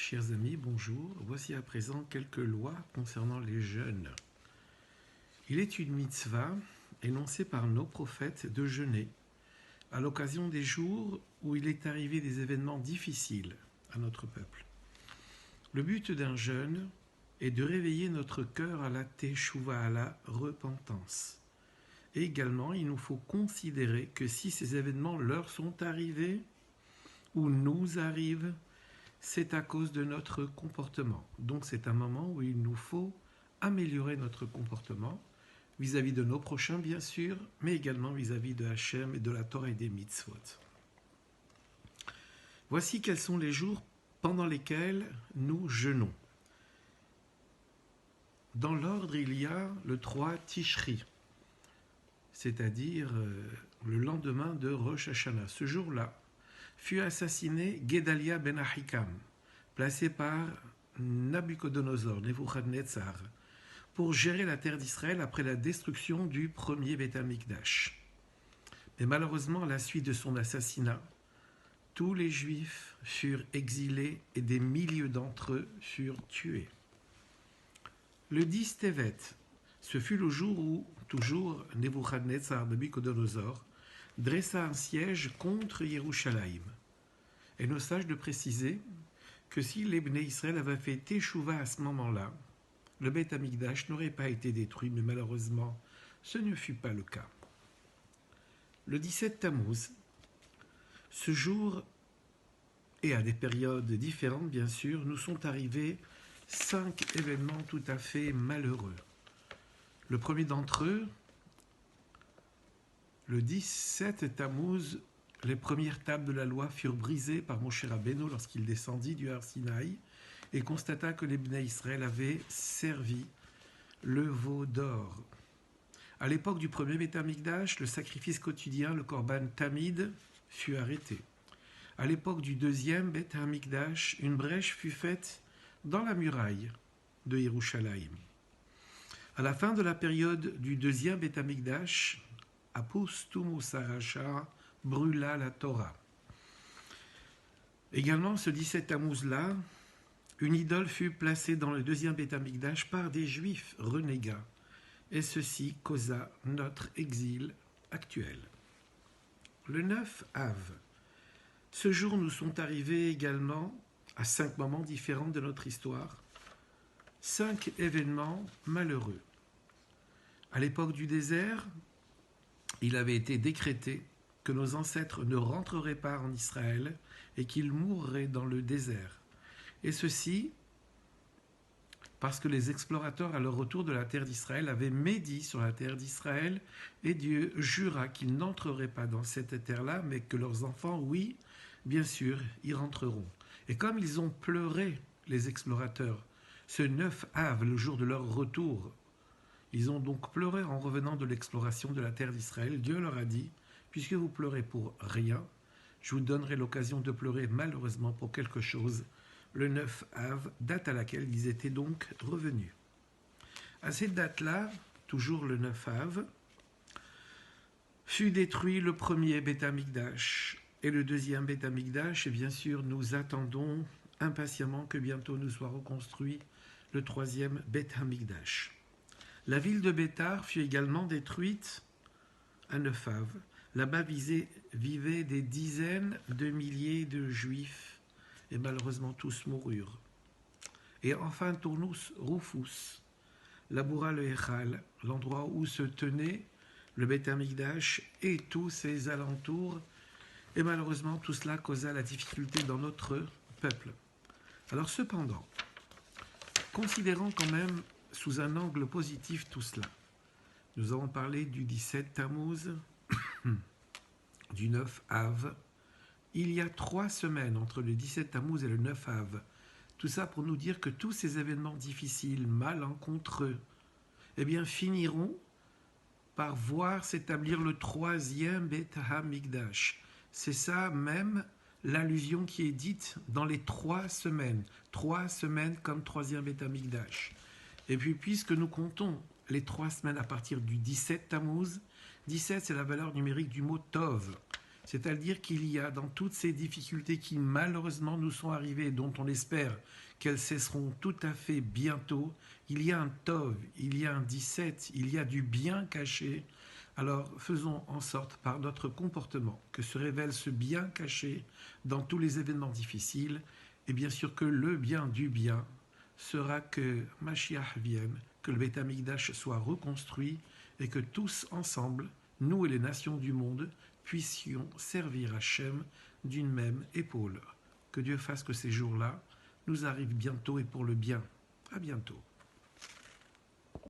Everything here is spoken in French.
Chers amis, bonjour. Voici à présent quelques lois concernant les jeûnes. Il est une mitzvah énoncée par nos prophètes de jeûner à l'occasion des jours où il est arrivé des événements difficiles à notre peuple. Le but d'un jeûne est de réveiller notre cœur à la teshuva, à la repentance. Et également, il nous faut considérer que si ces événements leur sont arrivés ou nous arrivent, c'est à cause de notre comportement. Donc c'est un moment où il nous faut améliorer notre comportement vis-à-vis de nos prochains, bien sûr, mais également vis-à-vis de Hachem et de la Torah et des mitzvot. Voici quels sont les jours pendant lesquels nous jeûnons. Dans l'ordre, il y a le 3 Tishri, c'est-à-dire le lendemain de Rosh Hashanah. Ce jour-là fut assassiné Gedalia ben Ahikam, placé par Nabucodonosor, Nebuchadnezzar, pour gérer la terre d'Israël après la destruction du premier Beth Amikdash. Mais malheureusement, à la suite de son assassinat, tous les Juifs furent exilés et des milliers d'entre eux furent tués. Le 10 Tevet, ce fut le jour où, toujours, Nebuchadnezzar, Nabucodonosor, dressa un siège contre Yerushalayim. Et nos sages de préciser que si les Bnei Israël avaient fait Teshuvah à ce moment-là, le Beth Amikdash n'aurait pas été détruit, mais malheureusement, ce ne fut pas le cas. Le 17 Tammuz, ce jour, et à des périodes différentes bien sûr, nous sont arrivés 5 événements tout à fait malheureux. Le premier d'entre eux, le 17 Tammuz, les premières tables de la loi furent brisées par Moshe Rabbeinu lorsqu'il descendit du Har Sinaï et constata que les Bnei Israël avaient servi le veau d'or. À l'époque du premier Beth Amikdash, le sacrifice quotidien, le Korban Tamid, fut arrêté. À l'époque du deuxième Beth Amikdash, une brèche fut faite dans la muraille de Yerushalayim. À la fin de la période du deuxième Beth Amikdash, Apustum Usarasha brûla la Torah. Également, ce 17 Tammuz-là, une idole fut placée dans le deuxième Beth Amikdash par des Juifs renégats, et ceci causa notre exil actuel. Le 9 Av. Ce jour nous sont arrivés également, à 5 moments différents de notre histoire, 5 événements malheureux. À l'époque du désert, il avait été décrété que nos ancêtres ne rentreraient pas en Israël et qu'ils mourraient dans le désert. Et ceci parce que les explorateurs à leur retour de la terre d'Israël avaient médit sur la terre d'Israël et Dieu jura qu'ils n'entreraient pas dans cette terre-là, mais que leurs enfants, oui, bien sûr, y rentreront. Et comme ils ont pleuré, les explorateurs, ce 9 Av, le jour de leur retour, ils ont donc pleuré en revenant de l'exploration de la terre d'Israël. Dieu leur a dit, puisque vous pleurez pour rien, je vous donnerai l'occasion de pleurer malheureusement pour quelque chose, le 9 Av, date à laquelle ils étaient donc revenus. À cette date-là, toujours le 9 Av, fut détruit le premier Beth Amikdash et le deuxième Beth Amikdash, et bien sûr nous attendons impatiemment que bientôt nous soit reconstruit le troisième Beth Amikdash. La ville de Bétar fut également détruite à 9 Av. Là-bas vivaient des dizaines de milliers de Juifs et malheureusement tous moururent. Et enfin Tournus Rufus, laboura le Echal, l'endroit où se tenait le Beth Amikdash et tous ses alentours, et malheureusement tout cela causa la difficulté dans notre peuple. Alors cependant, considérons quand même sous un angle positif tout cela. Nous avons parlé du 17 Tammuz, du 9 Av. Il y a 3 semaines entre le 17 Tammuz et le 9 Av. Tout ça pour nous dire que tous ces événements difficiles, malencontreux, eh bien finiront par voir s'établir le troisième Beth Amikdash. C'est ça même l'allusion qui est dite dans les 3 semaines. 3 semaines comme troisième Beth Amikdash. Et puis, puisque nous comptons les 3 semaines à partir du 17 Tammuz, 17 c'est la valeur numérique du mot Tov. C'est-à-dire qu'il y a dans toutes ces difficultés qui malheureusement nous sont arrivées, dont on espère qu'elles cesseront tout à fait bientôt, il y a un Tov, il y a un 17, il y a du bien caché. Alors faisons en sorte par notre comportement que se révèle ce bien caché dans tous les événements difficiles, et bien sûr que le bien du bien sera que Mashiach vienne, que le Beth Amikdash soit reconstruit et que tous ensemble, nous et les nations du monde, puissions servir Hachem d'une même épaule. Que Dieu fasse que ces jours-là nous arrivent bientôt et pour le bien. À bientôt.